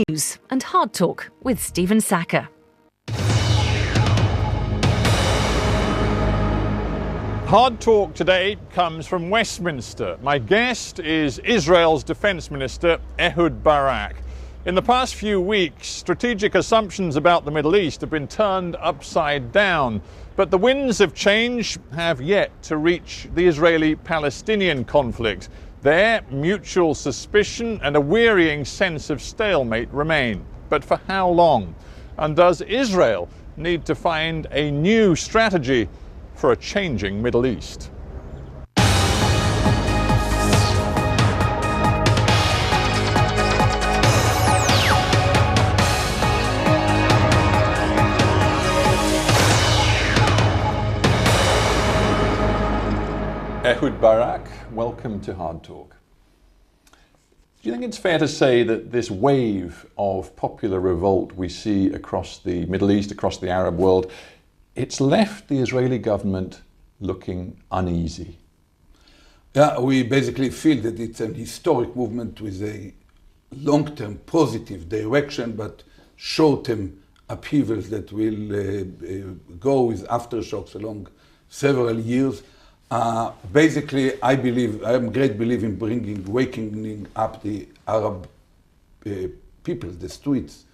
News and Hard Talk with Stephen Sackur. Hard Talk today comes from Westminster. My guest is Israel's Defense Minister, Ehud Barak. In the past few weeks, strategic assumptions about the Middle East have been turned upside down. But the winds of change have yet to reach the Israeli-Palestinian conflict. There, mutual suspicion and a wearying sense of stalemate remain. But for how long? And does Israel need to find a new strategy for a changing Middle East? Ehud Barak, welcome to Hard Talk. Do you think it's fair to say that this wave of popular revolt we see across the Middle East, across the Arab world, it's left the Israeli government looking uneasy? Yeah, we basically feel that it's an historic movement with a long-term positive direction, but short-term upheavals that will go with aftershocks along several years. Basically, I am a great believer in waking up the Arab people, the streets,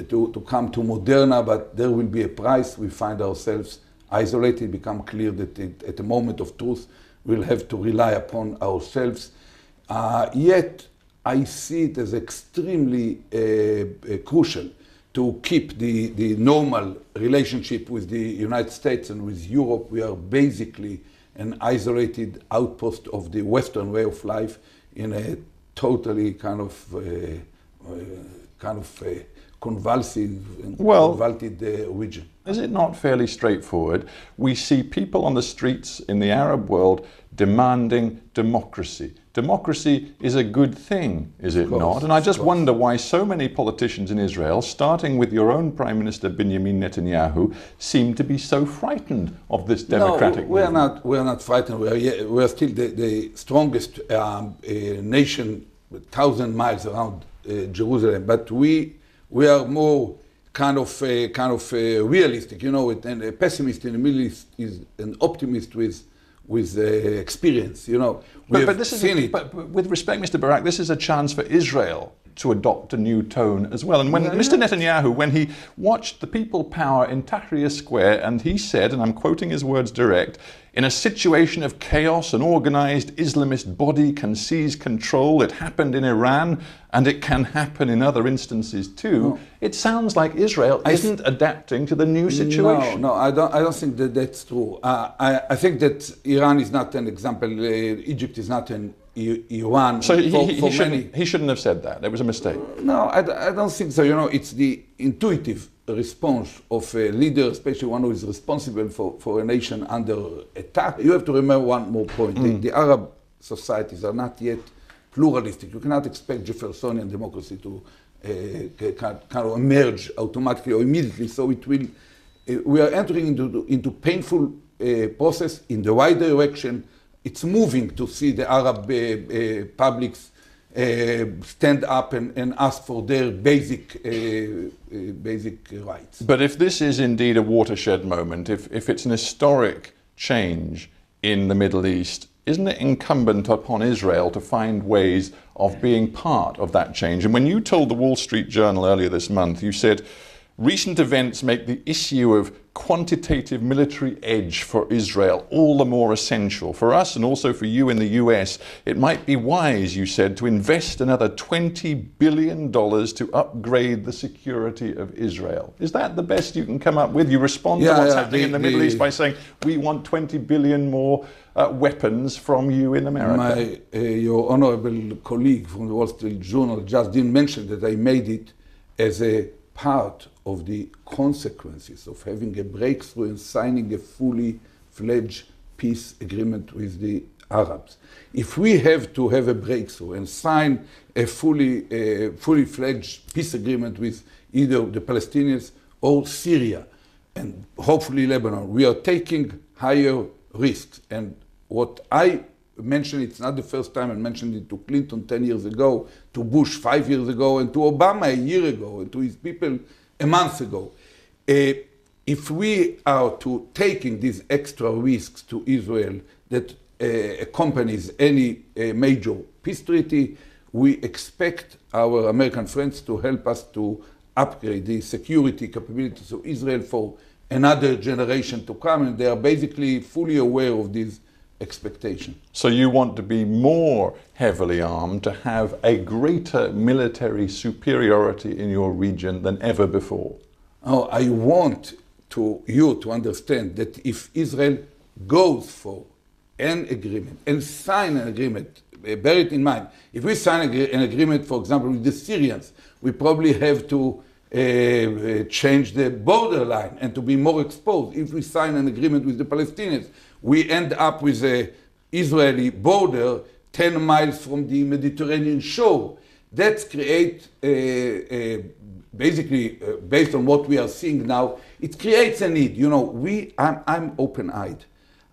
to come to Moderna, but there will be a price. We find ourselves isolated, become clear that at the moment of truth, we'll have to rely upon ourselves. Yet, I see it as extremely crucial to keep the normal relationship with the United States and with Europe. We are basically an isolated outpost of the Western way of life in a totally kind of convulsive and convoluted region. Is it not fairly straightforward? We see people on the streets in the Arab world demanding democracy. Democracy is a good thing, is it not? And I just wonder why so many politicians in Israel, starting with your own Prime Minister Benjamin Netanyahu, seem to be so frightened of this democratic movement. We are not frightened. We are still the strongest nation, 1,000 miles around Jerusalem. But we are more kind of realistic. You know, and a pessimist in the Middle East is an optimist with experience, you know. But with respect, Mr. Barak, this is a chance for Israel to adopt a new tone as well. And when Mr. Netanyahu, when he watched the people power in Tahrir Square, and he said, and I'm quoting his words direct, "In a situation of chaos, an organized Islamist body can seize control. It happened in Iran, and it can happen in other instances too." No. It sounds like Israel isn't adapting to the new situation. No, I don't think that that's true. I think that Iran is not an example. Egypt is not an Iran. So he shouldn't have said that. It was a mistake. No, I don't think so. You know, it's the intuitive response of a leader, especially one who is responsible for a nation under attack. You have to remember one more point. The Arab societies are not yet pluralistic. You cannot expect Jeffersonian democracy to kind of emerge automatically or immediately. So we are entering into painful process in the right direction. It's moving to see the Arab publics stand up and ask for their basic rights. But if this is indeed a watershed moment, if it's an historic change in the Middle East, isn't it incumbent upon Israel to find ways of being part of that change? And when you told the Wall Street Journal earlier this month, you said, recent events make the issue of quantitative military edge for Israel all the more essential. For us and also for you in the US, it might be wise, you said, to invest another $20 billion to upgrade the security of Israel. Is that the best you can come up with? You respond to what's happening in the Middle East by saying, we want 20 billion more weapons from you in America. Your honorable colleague from the Wall Street Journal just didn't mention that I made it as a part of the consequences of having a breakthrough and signing a fully fledged peace agreement with the Arabs. If we have to have a breakthrough and sign a fully fledged peace agreement with either the Palestinians or Syria, and hopefully Lebanon, we are taking higher risks. And what I mentioned it's not the first time I mentioned it to Clinton 10 years ago, to Bush 5 years ago, and to Obama a year ago, and to his people a month ago. If we are to taking these extra risks to Israel that accompanies any major peace treaty, we expect our American friends to help us to upgrade the security capabilities of Israel for another generation to come, and they are basically fully aware of these expectations. So you want to be more heavily armed, to have a greater military superiority in your region than ever before? Oh, I want you to understand that if Israel goes for an agreement and sign an agreement, bear it in mind, if we sign an agreement, for example, with the Syrians, we probably have to change the borderline and to be more exposed. If we sign an agreement with the Palestinians, we end up with an Israeli border 10 miles from the Mediterranean shore. That creates, basically, based on what we are seeing now, it creates a need. You know, I'm open-eyed.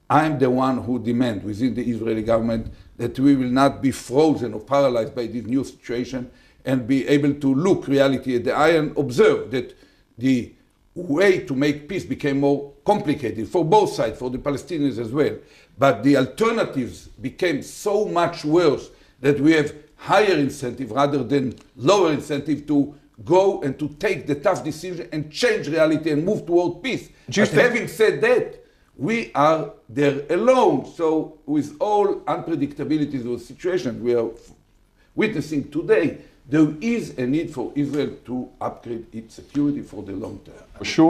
I'm the one who demands within the Israeli government that we will not be frozen or paralyzed by this new situation and be able to look reality at the eye and observe that the way to make peace became more complicated for both sides, for the Palestinians as well. But the alternatives became so much worse that we have higher incentive rather than lower incentive to go and to take the tough decision and change reality and move toward peace. But having said that, we are there alone. So with all unpredictabilities of the situation we are witnessing today, there is a need for Israel to upgrade its security for the long term. Sure.